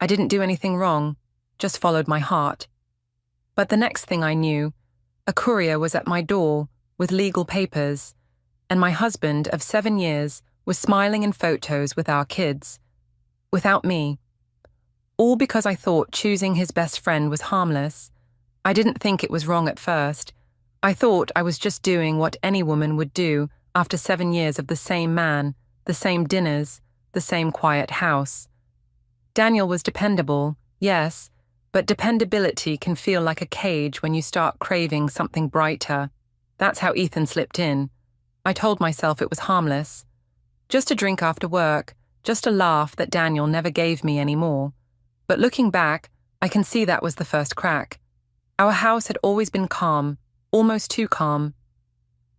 I didn't do anything wrong, just followed my heart. But the next thing I knew, a courier was at my door with legal papers, and my husband of 7 years was smiling in photos with our kids, without me. All because I thought choosing his best friend was harmless. I didn't think it was wrong at first. I thought I was just doing what any woman would do after 7 years of the same man, the same dinners, the same quiet house. Daniel was dependable, yes, but dependability can feel like a cage when you start craving something brighter. That's how Ethan slipped in. I told myself it was harmless. Just a drink after work, just a laugh that Daniel never gave me anymore. But looking back, I can see that was the first crack. Our house had always been calm, almost too calm.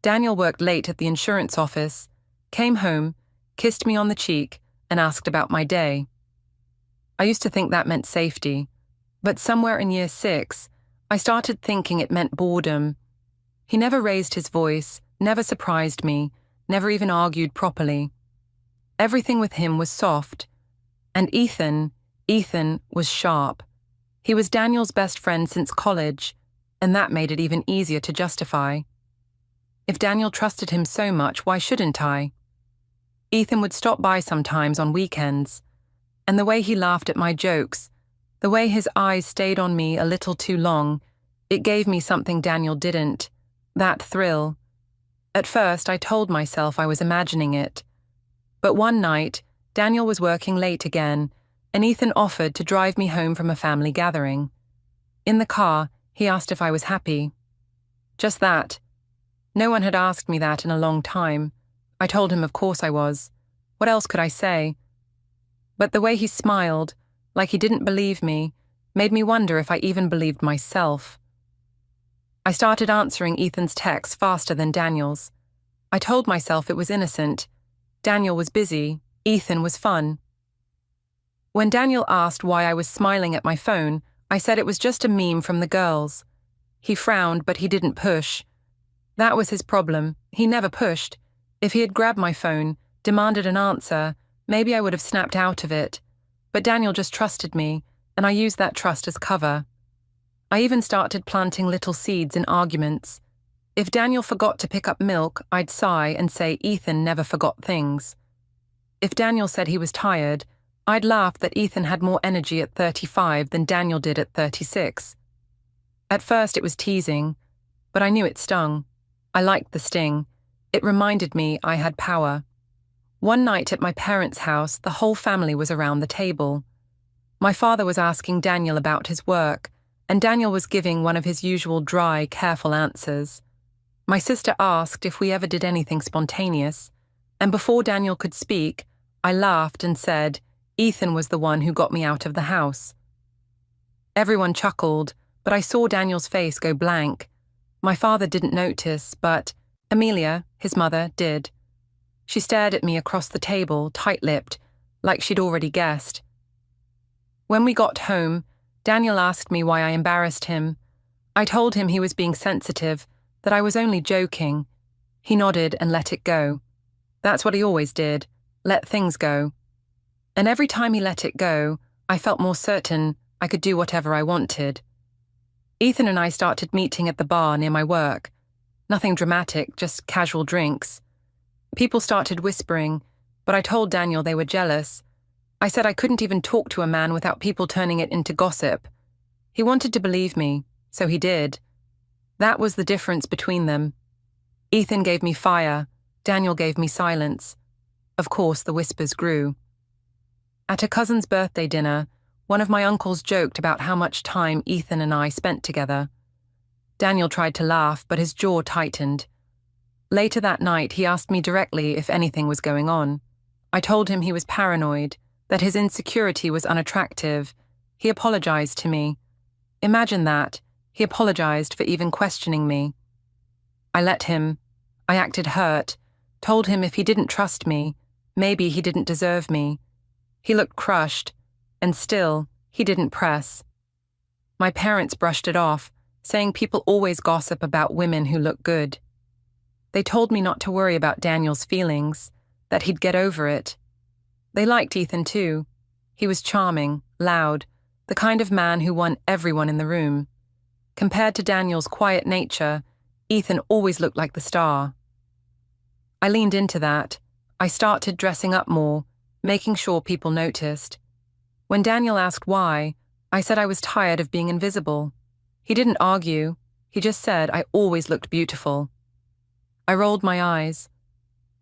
Daniel worked late at the insurance office, came home, kissed me on the cheek, and asked about my day. I used to think that meant safety, but somewhere in year 6, I started thinking it meant boredom. He never raised his voice, never surprised me, never even argued properly. Everything with him was soft. And Ethan was sharp. He was Daniel's best friend since college, and that made it even easier to justify. If Daniel trusted him so much, why shouldn't I? Ethan would stop by sometimes on weekends, and the way he laughed at my jokes, the way his eyes stayed on me a little too long, it gave me something Daniel didn't, that thrill. At first, I told myself I was imagining it. But one night, Daniel was working late again, and Ethan offered to drive me home from a family gathering. In the car, he asked if I was happy. Just that. No one had asked me that in a long time. I told him of course I was. What else could I say? But the way he smiled, like he didn't believe me, made me wonder if I even believed myself. I started answering Ethan's texts faster than Daniel's. I told myself it was innocent. Daniel was busy, Ethan was fun. When Daniel asked why I was smiling at my phone, I said it was just a meme from the girls. He frowned, but he didn't push. That was his problem. He never pushed. If he had grabbed my phone, demanded an answer, maybe I would have snapped out of it. But Daniel just trusted me, and I used that trust as cover. I even started planting little seeds in arguments. If Daniel forgot to pick up milk, I'd sigh and say Ethan never forgot things. If Daniel said he was tired, I'd laugh that Ethan had more energy at 35 than Daniel did at 36. At first it was teasing, but I knew it stung. I liked the sting. It reminded me I had power. One night at my parents' house, the whole family was around the table. My father was asking Daniel about his work, and Daniel was giving one of his usual dry, careful answers. My sister asked if we ever did anything spontaneous, and before Daniel could speak, I laughed and said, Ethan was the one who got me out of the house. Everyone chuckled, but I saw Daniel's face go blank. My father didn't notice, but Amelia, his mother, did. She stared at me across the table, tight-lipped, like she'd already guessed. When we got home, Daniel asked me why I embarrassed him. I told him he was being sensitive, that I was only joking. He nodded and let it go. That's what he always did, let things go. And every time he let it go, I felt more certain I could do whatever I wanted. Ethan and I started meeting at the bar near my work. Nothing dramatic, just casual drinks. People started whispering, but I told Daniel they were jealous. I said I couldn't even talk to a man without people turning it into gossip. He wanted to believe me, so he did. That was the difference between them. Ethan gave me fire, Daniel gave me silence. Of course, the whispers grew. At a cousin's birthday dinner, one of my uncles joked about how much time Ethan and I spent together. Daniel tried to laugh, but his jaw tightened. Later that night, he asked me directly if anything was going on. I told him he was paranoid, that his insecurity was unattractive. He apologized to me. Imagine that. He apologized for even questioning me. I let him. I acted hurt, told him if he didn't trust me, maybe he didn't deserve me. He looked crushed, and still, he didn't press. My parents brushed it off, saying people always gossip about women who look good. They told me not to worry about Daniel's feelings, that he'd get over it. They liked Ethan too. He was charming, loud, the kind of man who won everyone in the room. Compared to Daniel's quiet nature, Ethan always looked like the star. I leaned into that. I started dressing up more, making sure people noticed. When Daniel asked why, I said I was tired of being invisible. He didn't argue. He just said I always looked beautiful. I rolled my eyes.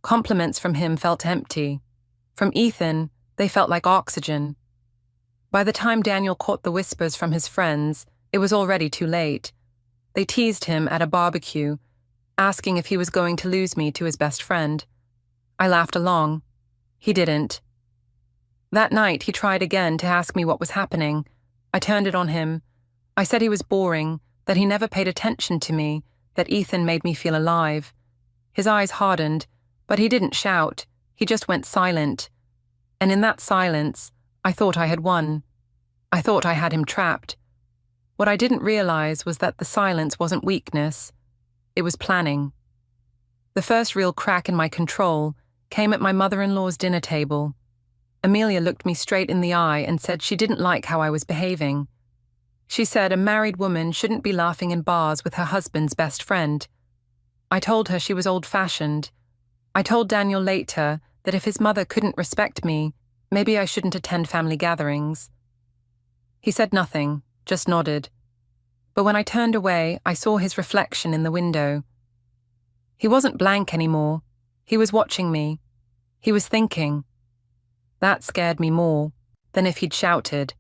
Compliments from him felt empty. From Ethan, they felt like oxygen. By the time Daniel caught the whispers from his friends, it was already too late. They teased him at a barbecue, asking if he was going to lose me to his best friend. I laughed along. He didn't. That night, he tried again to ask me what was happening. I turned it on him. I said he was boring, that he never paid attention to me, that Ethan made me feel alive. His eyes hardened, but he didn't shout. He just went silent. And in that silence, I thought I had won. I thought I had him trapped. What I didn't realize was that the silence wasn't weakness. It was planning. The first real crack in my control came at my mother-in-law's dinner table. Amelia looked me straight in the eye and said she didn't like how I was behaving. She said a married woman shouldn't be laughing in bars with her husband's best friend. I told her she was old-fashioned. I told Daniel later that if his mother couldn't respect me, maybe I shouldn't attend family gatherings. He said nothing, just nodded. But when I turned away, I saw his reflection in the window. He wasn't blank anymore. He was watching me. He was thinking. That scared me more than if he'd shouted.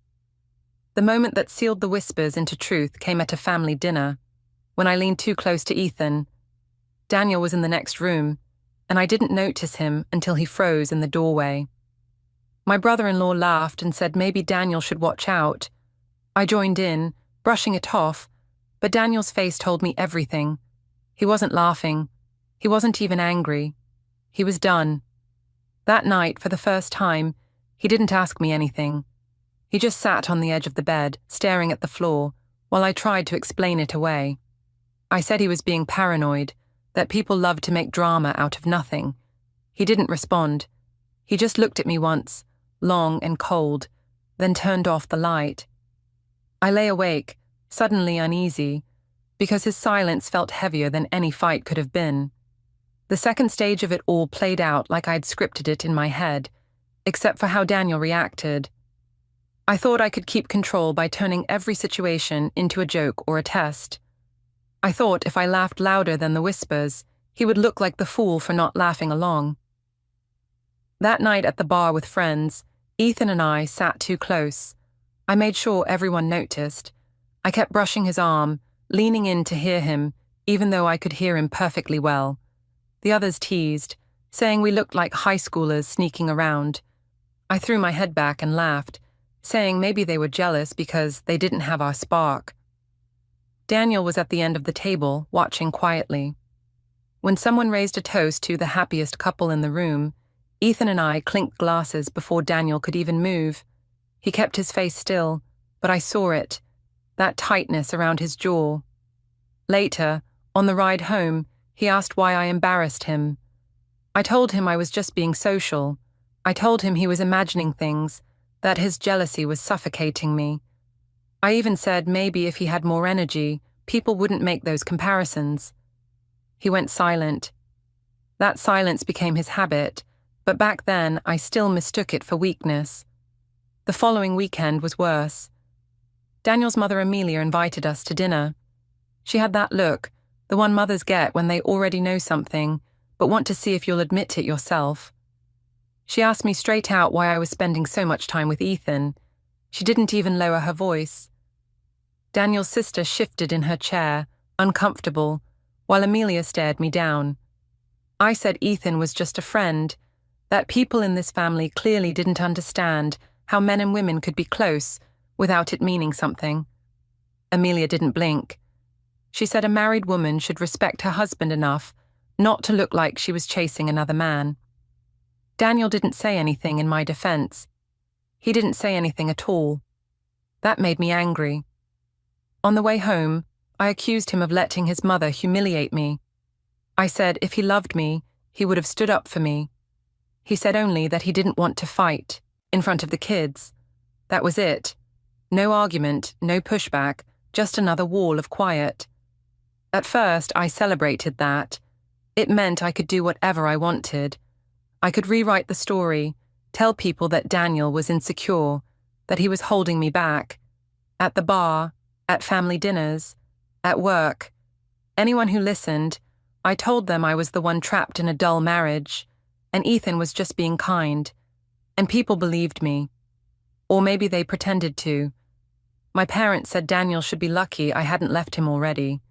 The moment that sealed the whispers into truth came at a family dinner, when I leaned too close to Ethan. Daniel was in the next room, and I didn't notice him until he froze in the doorway. My brother-in-law laughed and said maybe Daniel should watch out. I joined in, brushing it off, but Daniel's face told me everything. He wasn't laughing. He wasn't even angry. He was done. That night, for the first time, he didn't ask me anything. He just sat on the edge of the bed, staring at the floor, while I tried to explain it away. I said he was being paranoid, that people loved to make drama out of nothing. He didn't respond. He just looked at me once, long and cold, then turned off the light. I lay awake, suddenly uneasy, because his silence felt heavier than any fight could have been. The second stage of it all played out like I'd scripted it in my head, except for how Daniel reacted. I thought I could keep control by turning every situation into a joke or a test. I thought if I laughed louder than the whispers, he would look like the fool for not laughing along. That night at the bar with friends, Ethan and I sat too close. I made sure everyone noticed. I kept brushing his arm, leaning in to hear him, even though I could hear him perfectly well. The others teased, saying we looked like high schoolers sneaking around. I threw my head back and laughed, saying maybe they were jealous because they didn't have our spark. Daniel was at the end of the table, watching quietly. When someone raised a toast to the happiest couple in the room, Ethan and I clinked glasses before Daniel could even move. He kept his face still, but I saw it, that tightness around his jaw. Later, on the ride home, he asked why I embarrassed him. I told him I was just being social. I told him he was imagining things, that his jealousy was suffocating me. I even said maybe if he had more energy, people wouldn't make those comparisons. He went silent. That silence became his habit, but back then I still mistook it for weakness. The following weekend was worse. Daniel's mother Amelia invited us to dinner. She had that look, the one mothers get when they already know something, but want to see if you'll admit it yourself. She asked me straight out why I was spending so much time with Ethan. She didn't even lower her voice. Daniel's sister shifted in her chair, uncomfortable, while Amelia stared me down. I said Ethan was just a friend, that people in this family clearly didn't understand how men and women could be close without it meaning something. Amelia didn't blink. She said a married woman should respect her husband enough not to look like she was chasing another man. Daniel didn't say anything in my defense. He didn't say anything at all. That made me angry. On the way home, I accused him of letting his mother humiliate me. I said if he loved me, he would have stood up for me. He said only that he didn't want to fight, in front of the kids. That was it. No argument, no pushback, just another wall of quiet. At first, I celebrated that. It meant I could do whatever I wanted. I could rewrite the story, tell people that Daniel was insecure, that he was holding me back. At the bar, at family dinners, at work. Anyone who listened, I told them I was the one trapped in a dull marriage, and Ethan was just being kind. And people believed me. Or maybe they pretended to. My parents said Daniel should be lucky I hadn't left him already,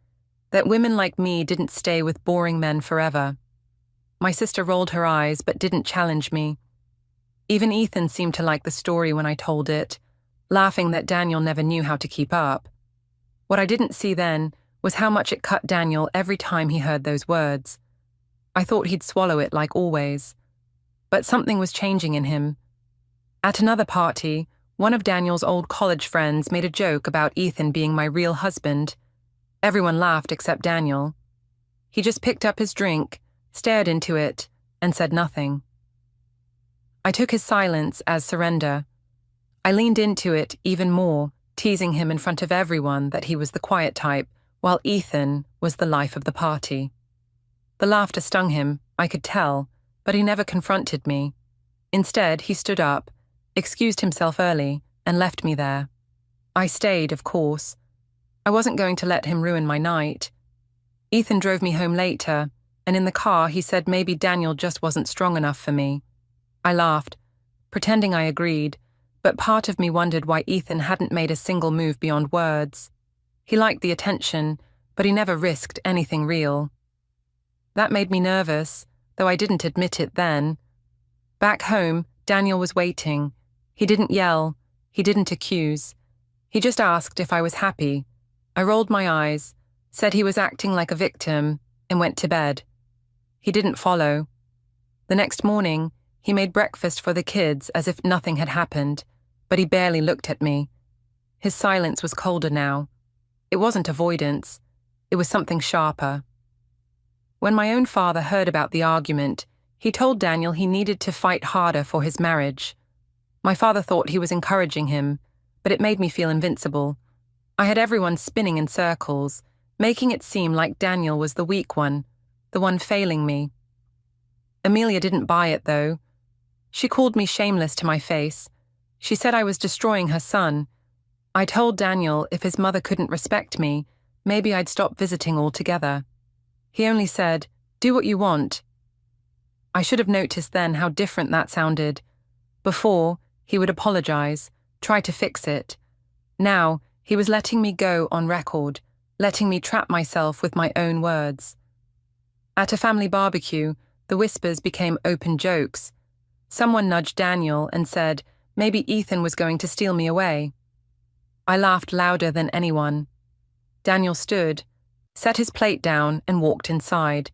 that women like me didn't stay with boring men forever. My sister rolled her eyes but didn't challenge me. Even Ethan seemed to like the story when I told it, laughing that Daniel never knew how to keep up. What I didn't see then was how much it cut Daniel every time he heard those words. I thought he'd swallow it like always. But something was changing in him. At another party, one of Daniel's old college friends made a joke about Ethan being my real husband. Everyone laughed except Daniel. He just picked up his drink, stared into it, and said nothing. I took his silence as surrender. I leaned into it even more, teasing him in front of everyone that he was the quiet type, while Ethan was the life of the party. The laughter stung him, I could tell, but he never confronted me. Instead, he stood up, excused himself early, and left me there. I stayed, of course. I wasn't going to let him ruin my night. Ethan drove me home later, and in the car he said maybe Daniel just wasn't strong enough for me. I laughed, pretending I agreed, but part of me wondered why Ethan hadn't made a single move beyond words. He liked the attention, but he never risked anything real. That made me nervous, though I didn't admit it then. Back home, Daniel was waiting. He didn't yell. He didn't accuse. He just asked if I was happy. I rolled my eyes, said he was acting like a victim, and went to bed. He didn't follow. The next morning, he made breakfast for the kids as if nothing had happened, but he barely looked at me. His silence was colder now. It wasn't avoidance. It was something sharper. When my own father heard about the argument, he told Daniel he needed to fight harder for his marriage. My father thought he was encouraging him, but it made me feel invincible. I had everyone spinning in circles, making it seem like Daniel was the weak one, the one failing me. Amelia didn't buy it, though. She called me shameless to my face. She said I was destroying her son. I told Daniel if his mother couldn't respect me, maybe I'd stop visiting altogether. He only said, "Do what you want." I should have noticed then how different that sounded. Before, he would apologize, try to fix it. Now, he was letting me go on record, letting me trap myself with my own words. At a family barbecue, the whispers became open jokes. Someone nudged Daniel and said maybe Ethan was going to steal me away. I laughed louder than anyone. Daniel stood, set his plate down, and walked inside.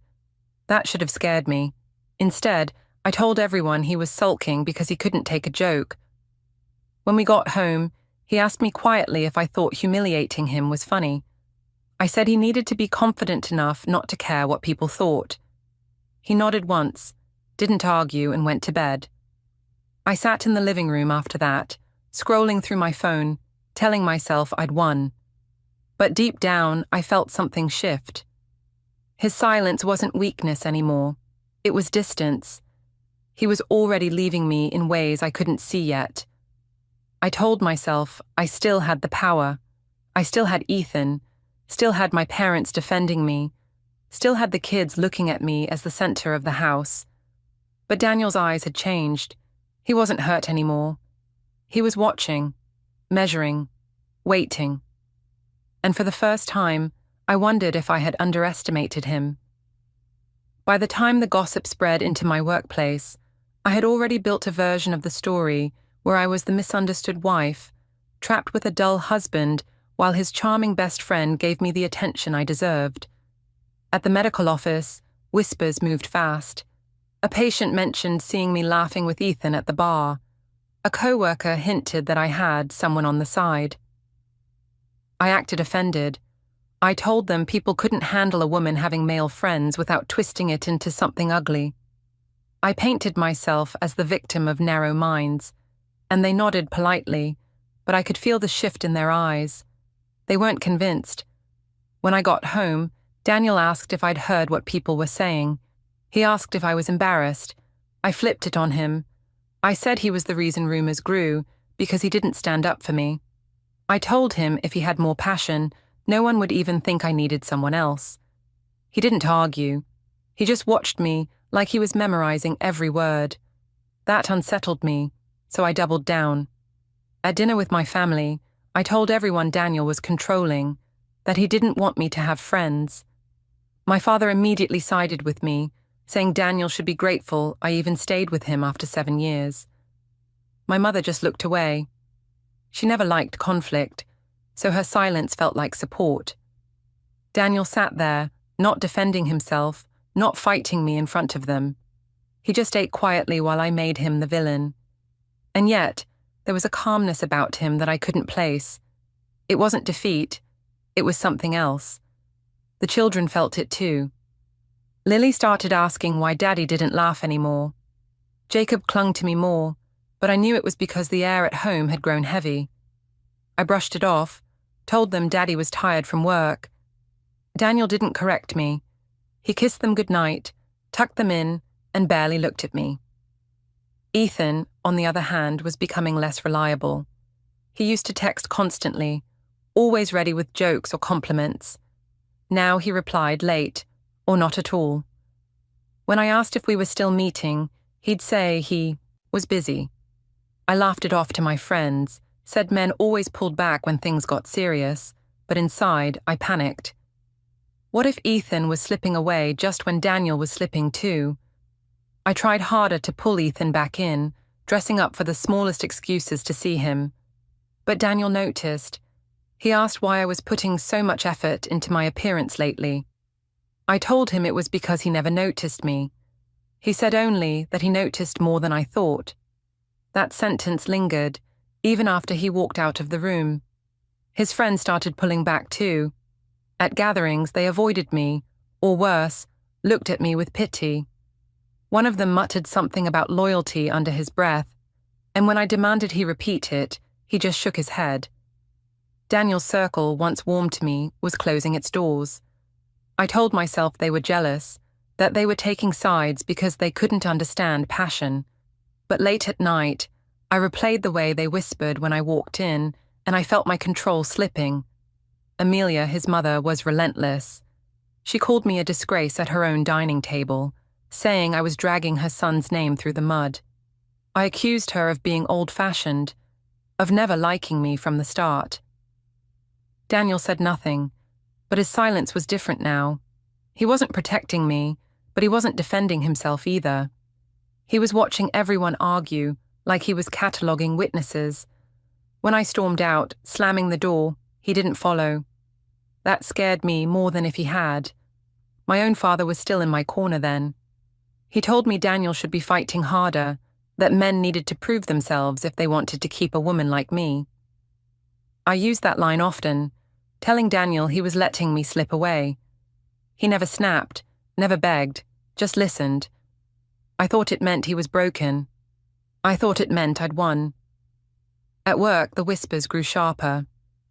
That should have scared me. Instead, I told everyone he was sulking because he couldn't take a joke. When we got home, he asked me quietly if I thought humiliating him was funny. I said he needed to be confident enough not to care what people thought. He nodded once, didn't argue, and went to bed. I sat in the living room after that, scrolling through my phone, telling myself I'd won. But deep down, I felt something shift. His silence wasn't weakness anymore. It was distance. He was already leaving me in ways I couldn't see yet. I told myself I still had the power. I still had Ethan, still had my parents defending me, still had the kids looking at me as the center of the house. But Daniel's eyes had changed. He wasn't hurt anymore. He was watching, measuring, waiting. And for the first time, I wondered if I had underestimated him. By the time the gossip spread into my workplace, I had already built a version of the story where I was the misunderstood wife, trapped with a dull husband while his charming best friend gave me the attention I deserved. At the medical office, whispers moved fast. A patient mentioned seeing me laughing with Ethan at the bar. A coworker hinted that I had someone on the side. I acted offended. I told them people couldn't handle a woman having male friends without twisting it into something ugly. I painted myself as the victim of narrow minds, and they nodded politely, but I could feel the shift in their eyes. They weren't convinced. When I got home, Daniel asked if I'd heard what people were saying. He asked if I was embarrassed. I flipped it on him. I said he was the reason rumors grew, because he didn't stand up for me. I told him if he had more passion, no one would even think I needed someone else. He didn't argue. He just watched me like he was memorizing every word. That unsettled me, so I doubled down. At dinner with my family, I told everyone Daniel was controlling, that he didn't want me to have friends. My father immediately sided with me, saying Daniel should be grateful I even stayed with him after 7 years. My mother just looked away. She never liked conflict, so her silence felt like support. Daniel sat there, not defending himself, not fighting me in front of them. He just ate quietly while I made him the villain. And yet, there was a calmness about him that I couldn't place. It wasn't defeat, it was something else. The children felt it too. Lily started asking why Daddy didn't laugh anymore. Jacob clung to me more, but I knew it was because the air at home had grown heavy. I brushed it off, told them Daddy was tired from work. Daniel didn't correct me. He kissed them goodnight, tucked them in, and barely looked at me. Ethan, on the other hand, was becoming less reliable. He used to text constantly, always ready with jokes or compliments. Now he replied late, or not at all. When I asked if we were still meeting, he'd say he was busy. I laughed it off to my friends, said men always pulled back when things got serious, but inside I panicked. What if Ethan was slipping away just when Daniel was slipping too? I tried harder to pull Ethan back in, dressing up for the smallest excuses to see him. But Daniel noticed. He asked why I was putting so much effort into my appearance lately. I told him it was because he never noticed me. He said only that he noticed more than I thought. That sentence lingered, even after he walked out of the room. His friends started pulling back too. At gatherings, they avoided me, or worse, looked at me with pity. One of them muttered something about loyalty under his breath, and when I demanded he repeat it, he just shook his head. Daniel's circle, once warm to me, was closing its doors. I told myself they were jealous, that they were taking sides because they couldn't understand passion. But late at night, I replayed the way they whispered when I walked in, and I felt my control slipping. Amelia, his mother, was relentless. She called me a disgrace at her own dining table, saying I was dragging her son's name through the mud. I accused her of being old-fashioned, of never liking me from the start. Daniel said nothing, but his silence was different now. He wasn't protecting me, but he wasn't defending himself either. He was watching everyone argue, like he was cataloguing witnesses. When I stormed out, slamming the door, he didn't follow. That scared me more than if he had. My own father was still in my corner then. He told me Daniel should be fighting harder, that men needed to prove themselves if they wanted to keep a woman like me. I used that line often, telling Daniel he was letting me slip away. He never snapped, never begged, just listened. I thought it meant he was broken. I thought it meant I'd won. At work, the whispers grew sharper.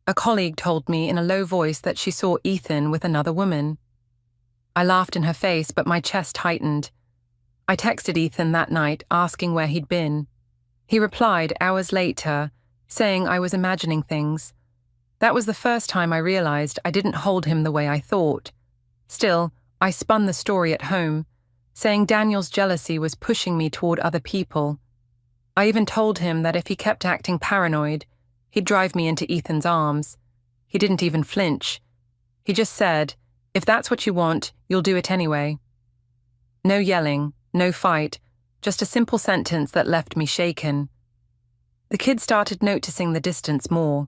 A colleague told me in a low voice that she saw Ethan with another woman. I laughed in her face, but my chest tightened. I texted Ethan that night asking where he'd been. He replied hours later, saying I was imagining things. That was the first time I realized I didn't hold him the way I thought. Still, I spun the story at home, saying Daniel's jealousy was pushing me toward other people. I even told him that if he kept acting paranoid, he'd drive me into Ethan's arms. He didn't even flinch. He just said, "If that's what you want, you'll do it anyway." No yelling, no fight, just a simple sentence that left me shaken. The kids started noticing the distance more.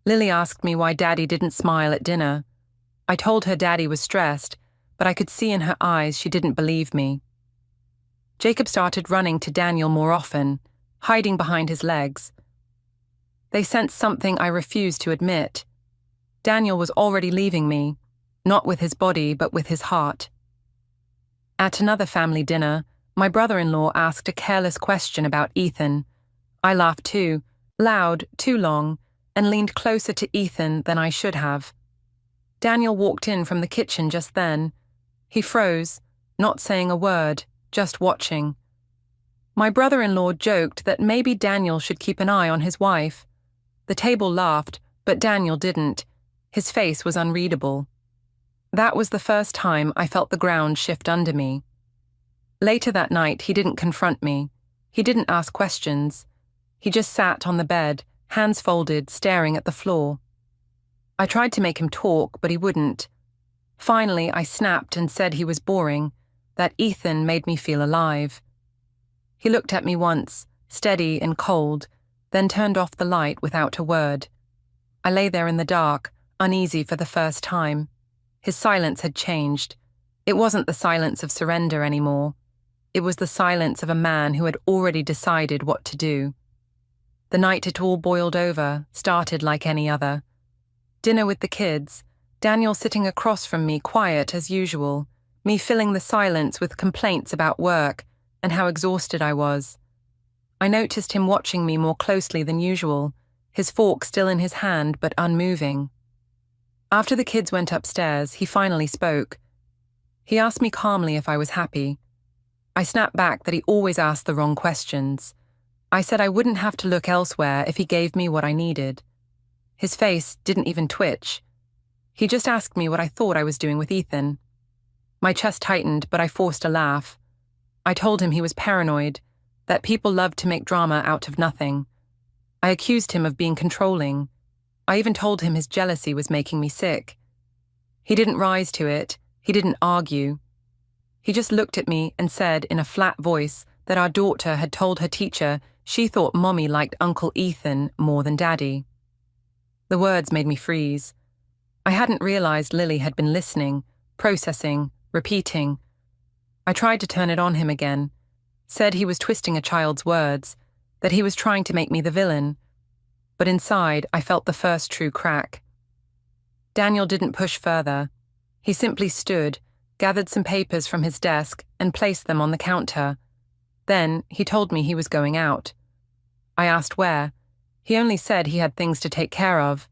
Lily asked me why Daddy didn't smile at dinner. I told her Daddy was stressed, but I could see in her eyes she didn't believe me. Jacob started running to Daniel more often, hiding behind his legs. They sensed something I refused to admit. Daniel was already leaving me, not with his body but with his heart. At another family dinner, my brother-in-law asked a careless question about Ethan. I laughed too, Loud, too long, and leaned closer to Ethan than I should have. Daniel walked in from the kitchen just then. He froze, not saying a word, just watching. My brother-in-law joked that maybe Daniel should keep an eye on his wife. The table laughed, but Daniel didn't. His face was unreadable. That was the first time I felt the ground shift under me. Later that night, he didn't confront me. He didn't ask questions. He just sat on the bed, hands folded, staring at the floor. I tried to make him talk, but he wouldn't. Finally, I snapped and said he was boring, that Ethan made me feel alive. He looked at me once, steady and cold, then turned off the light without a word. I lay there in the dark, uneasy for the first time. His silence had changed. It wasn't the silence of surrender anymore. It was the silence of a man who had already decided what to do. The night it all boiled over started like any other. Dinner with the kids, Daniel sitting across from me quiet as usual, me filling the silence with complaints about work and how exhausted I was. I noticed him watching me more closely than usual, his fork still in his hand but unmoving. After the kids went upstairs, he finally spoke. He asked me calmly if I was happy. I snapped back that he always asked the wrong questions. I said I wouldn't have to look elsewhere if he gave me what I needed. His face didn't even twitch. He just asked me what I thought I was doing with Ethan. My chest tightened, but I forced a laugh. I told him he was paranoid, that people loved to make drama out of nothing. I accused him of being controlling. I even told him his jealousy was making me sick. He didn't rise to it. He didn't argue. He just looked at me and said in a flat voice that our daughter had told her teacher she thought Mommy liked Uncle Ethan more than Daddy. The words made me freeze. I hadn't realized Lily had been listening, processing, repeating. I tried to turn it on him again, said he was twisting a child's words, that he was trying to make me the villain. But inside, I felt the first true crack. Daniel didn't push further. He simply stood, gathered some papers from his desk, and placed them on the counter. Then he told me he was going out. I asked where. He only said he had things to take care of.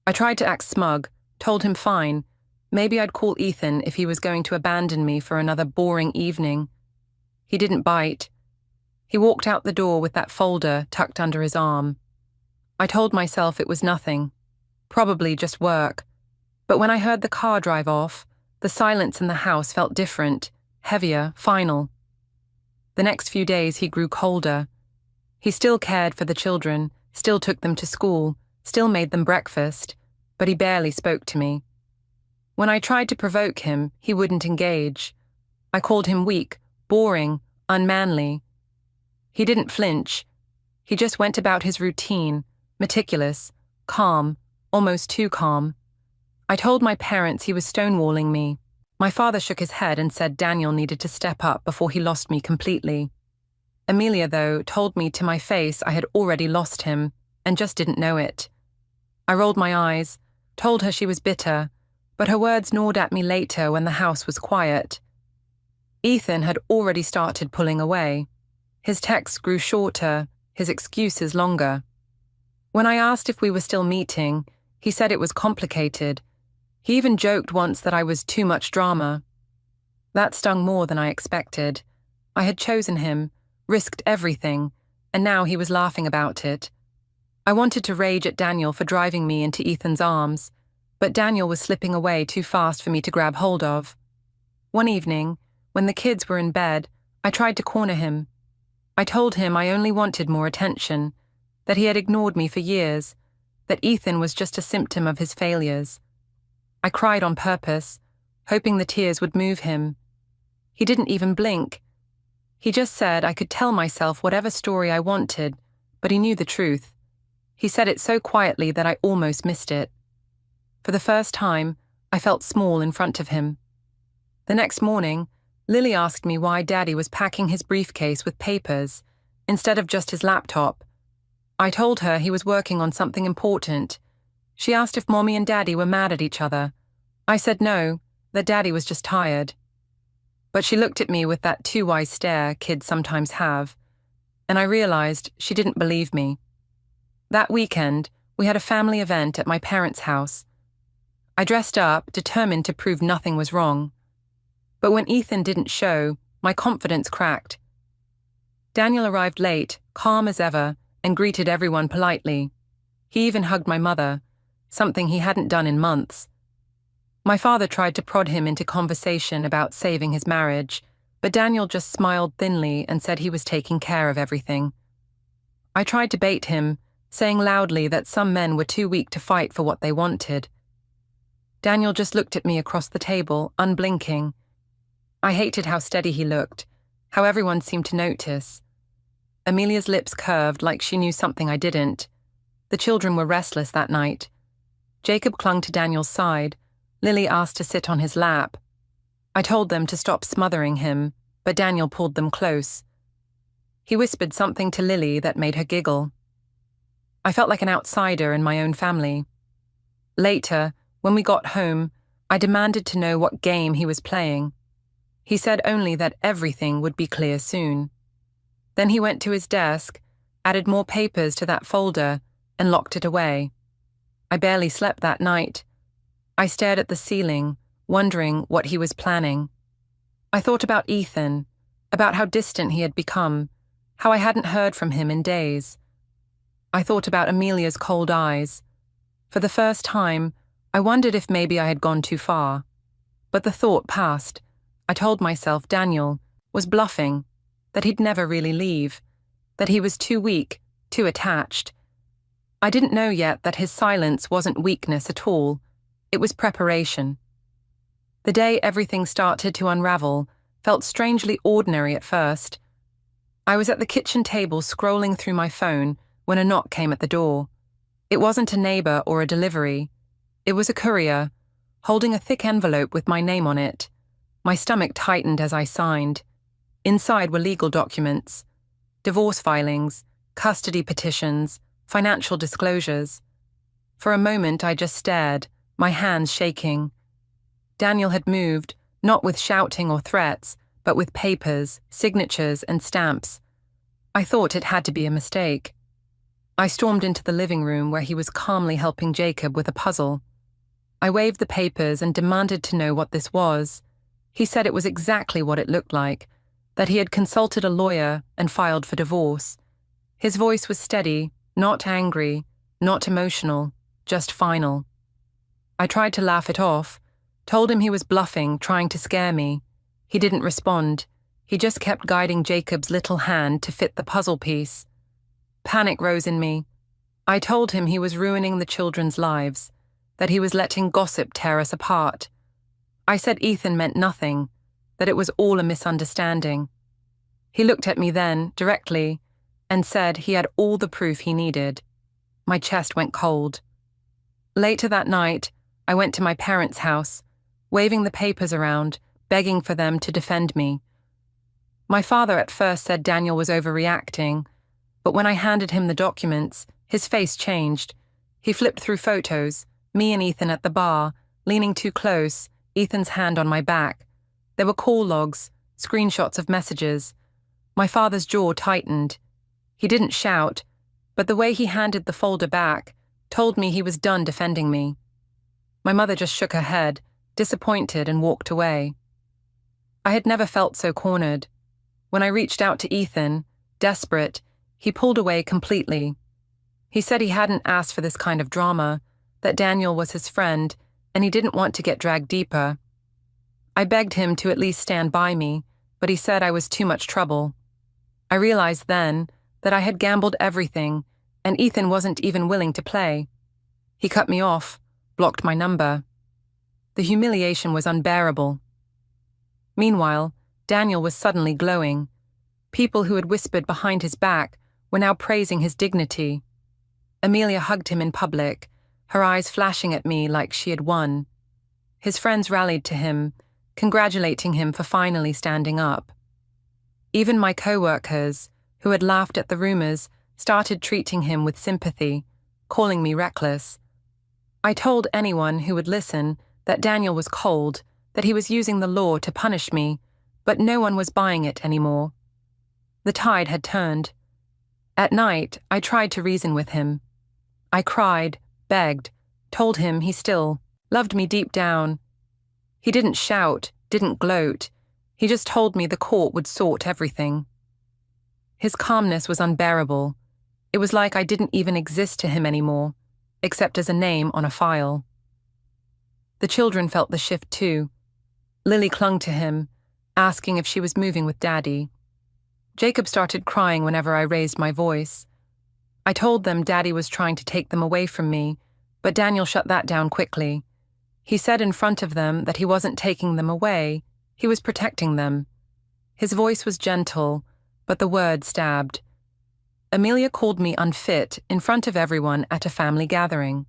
I tried to act smug, told him fine. Maybe I'd call Ethan if he was going to abandon me for another boring evening. He didn't bite. He walked out the door with that folder tucked under his arm. I told myself it was nothing, probably just work. But when I heard the car drive off, the silence in the house felt different, heavier, final. The next few days he grew colder. He still cared for the children, still took them to school, still made them breakfast, but he barely spoke to me. When I tried to provoke him, he wouldn't engage. I called him weak, boring, unmanly. He didn't flinch. He just went about his routine, meticulous, calm, almost too calm. I told my parents he was stonewalling me. My father shook his head and said Daniel needed to step up before he lost me completely. Amelia, though, told me to my face I had already lost him and just didn't know it. I rolled my eyes, told her she was bitter, but her words gnawed at me later when the house was quiet. Ethan had already started pulling away. His texts grew shorter, his excuses longer. When I asked if we were still meeting, he said it was complicated. He even joked once that I was too much drama. That stung more than I expected. I had chosen him, risked everything, and now he was laughing about it. I wanted to rage at Daniel for driving me into Ethan's arms, but Daniel was slipping away too fast for me to grab hold of. One evening, when the kids were in bed, I tried to corner him. I told him I only wanted more attention, that he had ignored me for years, that Ethan was just a symptom of his failures. I cried on purpose, hoping the tears would move him. He didn't even blink. He just said I could tell myself whatever story I wanted, but he knew the truth. He said it so quietly that I almost missed it. For the first time, I felt small in front of him. The next morning, Lily asked me why Daddy was packing his briefcase with papers instead of just his laptop. I told her he was working on something important. She asked if Mommy and Daddy were mad at each other. I said no, that Daddy was just tired. But she looked at me with that too wise stare kids sometimes have, and I realized she didn't believe me. That weekend, we had a family event at my parents' house. I dressed up, determined to prove nothing was wrong. But when Ethan didn't show, my confidence cracked. Daniel arrived late, calm as ever, and greeted everyone politely. He even hugged my mother, something he hadn't done in months. My father tried to prod him into conversation about saving his marriage, but Daniel just smiled thinly and said he was taking care of everything. I tried to bait him, saying loudly that some men were too weak to fight for what they wanted. Daniel just looked at me across the table, unblinking. I hated how steady he looked, how everyone seemed to notice. Amelia's lips curved like she knew something I didn't. The children were restless that night. Jacob clung to Daniel's side. Lily asked to sit on his lap. I told them to stop smothering him, but Daniel pulled them close. He whispered something to Lily that made her giggle. I felt like an outsider in my own family. Later, when we got home, I demanded to know what game he was playing. He said only that everything would be clear soon. Then he went to his desk, added more papers to that folder, and locked it away. I barely slept that night. I stared at the ceiling, wondering what he was planning. I thought about Ethan, about how distant he had become, how I hadn't heard from him in days. I thought about Amelia's cold eyes. For the first time, I wondered if maybe I had gone too far. But the thought passed. I told myself Daniel was bluffing, that he'd never really leave, that he was too weak, too attached. I didn't know yet that his silence wasn't weakness at all. It was preparation. The day everything started to unravel felt strangely ordinary at first. I was at the kitchen table scrolling through my phone when a knock came at the door. It wasn't a neighbor or a delivery. It was a courier, holding a thick envelope with my name on it. My stomach tightened as I signed. Inside were legal documents, divorce filings, custody petitions, financial disclosures. For a moment I just stared, my hands shaking. Daniel had moved, not with shouting or threats, but with papers, signatures, and stamps. I thought it had to be a mistake. I stormed into the living room where he was calmly helping Jacob with a puzzle. I waved the papers and demanded to know what this was. He said it was exactly what it looked like, that he had consulted a lawyer and filed for divorce. His voice was steady, not angry, not emotional, just final. I tried to laugh it off, told him he was bluffing, trying to scare me. He didn't respond. He just kept guiding Jacob's little hand to fit the puzzle piece. Panic rose in me. I told him he was ruining the children's lives, that he was letting gossip tear us apart. I said Ethan meant nothing, that it was all a misunderstanding. He looked at me then, directly, and said he had all the proof he needed. My chest went cold. Later that night, I went to my parents' house, waving the papers around, begging for them to defend me. My father at first said Daniel was overreacting, but when I handed him the documents, his face changed. He flipped through photos, me and Ethan at the bar, leaning too close, Ethan's hand on my back. There were call logs, screenshots of messages. My father's jaw tightened. He didn't shout, but the way he handed the folder back told me he was done defending me. My mother just shook her head, disappointed, and walked away. I had never felt so cornered. When I reached out to Ethan, desperate, he pulled away completely. He said he hadn't asked for this kind of drama, that Daniel was his friend, and he didn't want to get dragged deeper. I begged him to at least stand by me, but he said I was too much trouble. I realized then that I had gambled everything, and Ethan wasn't even willing to play. He cut me off, blocked my number. The humiliation was unbearable. Meanwhile, Daniel was suddenly glowing. People who had whispered behind his back were now praising his dignity. Amelia hugged him in public, her eyes flashing at me like she had won. His friends rallied to him, congratulating him for finally standing up. Even my co-workers, who had laughed at the rumors, started treating him with sympathy, calling me reckless. I told anyone who would listen that Daniel was cold, that he was using the law to punish me, but no one was buying it anymore. The tide had turned. At night, I tried to reason with him. I cried, begged, told him he still loved me deep down. He didn't shout, didn't gloat. He just told me the court would sort everything. His calmness was unbearable. It was like I didn't even exist to him anymore, except as a name on a file. The children felt the shift too. Lily clung to him, asking if she was moving with Daddy. Jacob started crying whenever I raised my voice. I told them Daddy was trying to take them away from me, but Daniel shut that down quickly. He said in front of them that he wasn't taking them away, he was protecting them. His voice was gentle, but the words stabbed. Amelia called me unfit in front of everyone at a family gathering.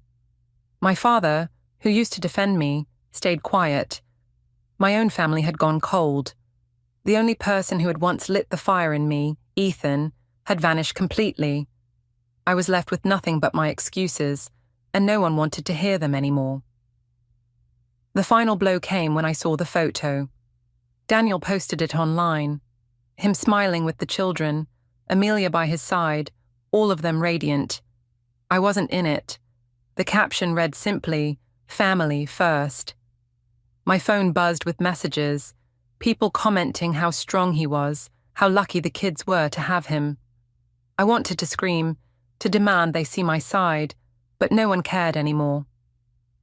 My father, who used to defend me, stayed quiet. My own family had gone cold. The only person who had once lit the fire in me, Ethan, had vanished completely. I was left with nothing but my excuses, and no one wanted to hear them anymore. The final blow came when I saw the photo. Daniel posted it online. Him smiling with the children, Amelia by his side, all of them radiant. I wasn't in it. The caption read simply, "Family first." My phone buzzed with messages, people commenting how strong he was, how lucky the kids were to have him. I wanted to scream, to demand they see my side, but no one cared anymore.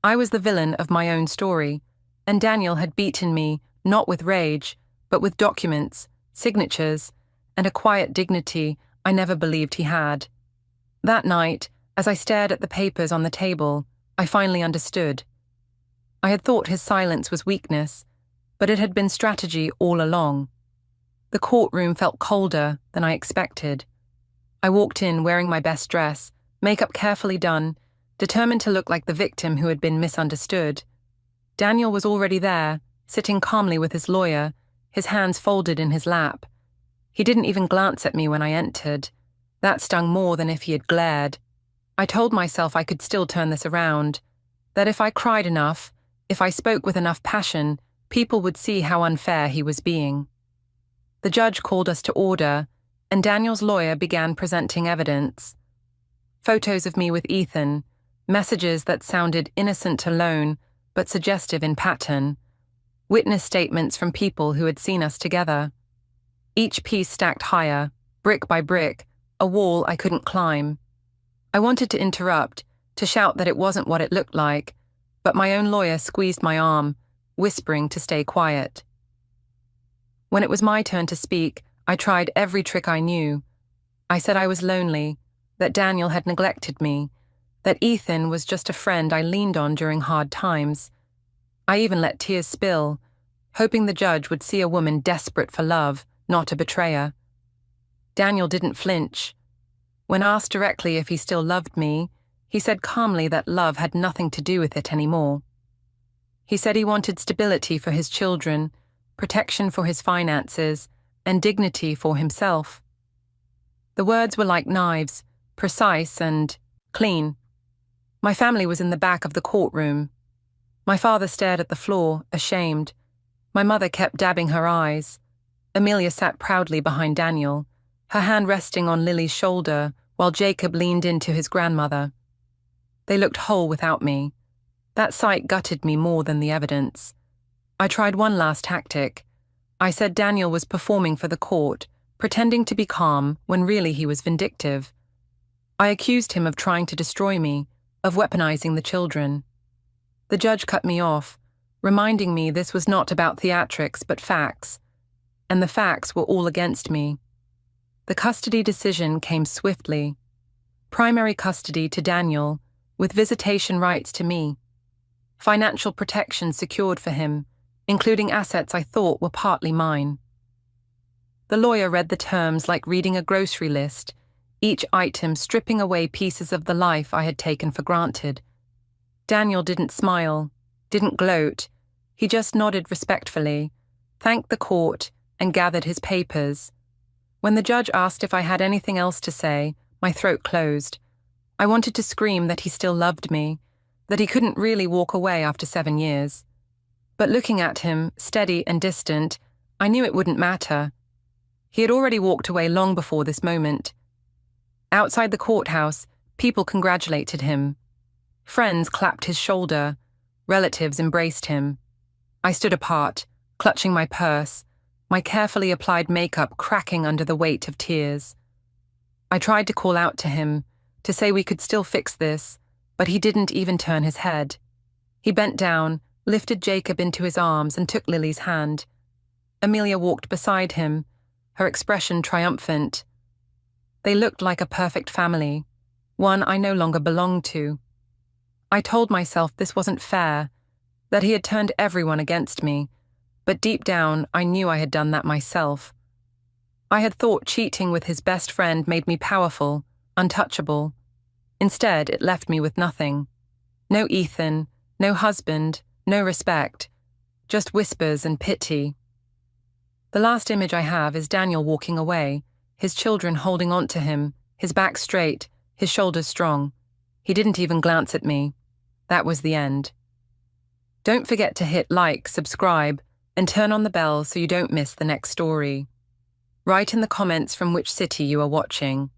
I was the villain of my own story, and Daniel had beaten me not with rage, but with documents, signatures, and a quiet dignity I never believed he had. That night, as I stared at the papers on the table, I finally understood. I had thought his silence was weakness, but it had been strategy all along. The courtroom felt colder than I expected. I walked in wearing my best dress, makeup carefully done, determined to look like the victim who had been misunderstood. Daniel was already there, sitting calmly with his lawyer, his hands folded in his lap. He didn't even glance at me when I entered. That stung more than if he had glared. I told myself I could still turn this around, that if I cried enough, if I spoke with enough passion, people would see how unfair he was being. The judge called us to order, and Daniel's lawyer began presenting evidence. Photos of me with Ethan, messages that sounded innocent alone, but suggestive in pattern, witness statements from people who had seen us together. Each piece stacked higher, brick by brick, a wall I couldn't climb. I wanted to interrupt, to shout that it wasn't what it looked like, but my own lawyer squeezed my arm, whispering to stay quiet. When it was my turn to speak, I tried every trick I knew. I said I was lonely, that Daniel had neglected me, that Ethan was just a friend I leaned on during hard times. I even let tears spill, hoping the judge would see a woman desperate for love, not a betrayer. Daniel didn't flinch. When asked directly if he still loved me, he said calmly that love had nothing to do with it anymore. He said he wanted stability for his children, protection for his finances, and dignity for himself. The words were like knives, precise and clean. My family was in the back of the courtroom. My father stared at the floor, ashamed. My mother kept dabbing her eyes. Amelia sat proudly behind Daniel, her hand resting on Lily's shoulder while Jacob leaned into his grandmother. They looked whole without me. That sight gutted me more than the evidence. I tried one last tactic. I said Daniel was performing for the court, pretending to be calm when really he was vindictive. I accused him of trying to destroy me, of weaponizing the children. The judge cut me off, reminding me this was not about theatrics but facts, and the facts were all against me. The custody decision came swiftly. Primary custody to Daniel, with visitation rights to me. Financial protection secured for him, including assets I thought were partly mine. The lawyer read the terms like reading a grocery list, each item stripping away pieces of the life I had taken for granted. Daniel didn't smile, didn't gloat. He just nodded respectfully, thanked the court, and gathered his papers. When the judge asked if I had anything else to say, my throat closed. I wanted to scream that he still loved me, that he couldn't really walk away after 7 years. But looking at him, steady and distant, I knew it wouldn't matter. He had already walked away long before this moment. Outside the courthouse, People congratulated him. Friends clapped his shoulder. Relatives embraced him. I stood apart, clutching my purse, my carefully applied makeup cracking under the weight of tears. I tried to call out to him, to say we could still fix this, but he didn't even turn his head. He bent down, lifted Jacob into his arms, and took Lily's hand. Amelia walked beside him, her expression triumphant. They looked like a perfect family, one I no longer belonged to. I told myself this wasn't fair, that he had turned everyone against me, but deep down I knew I had done that myself. I had thought cheating with his best friend made me powerful, untouchable. Instead, it left me with nothing. No Ethan, no husband, no respect, just whispers and pity. The last image I have is Daniel walking away, his children holding on to him, his back straight, his shoulders strong. He didn't even glance at me. That was the end. Don't forget to hit like, subscribe, and turn on the bell so you don't miss the next story. Write in the comments from which city you are watching.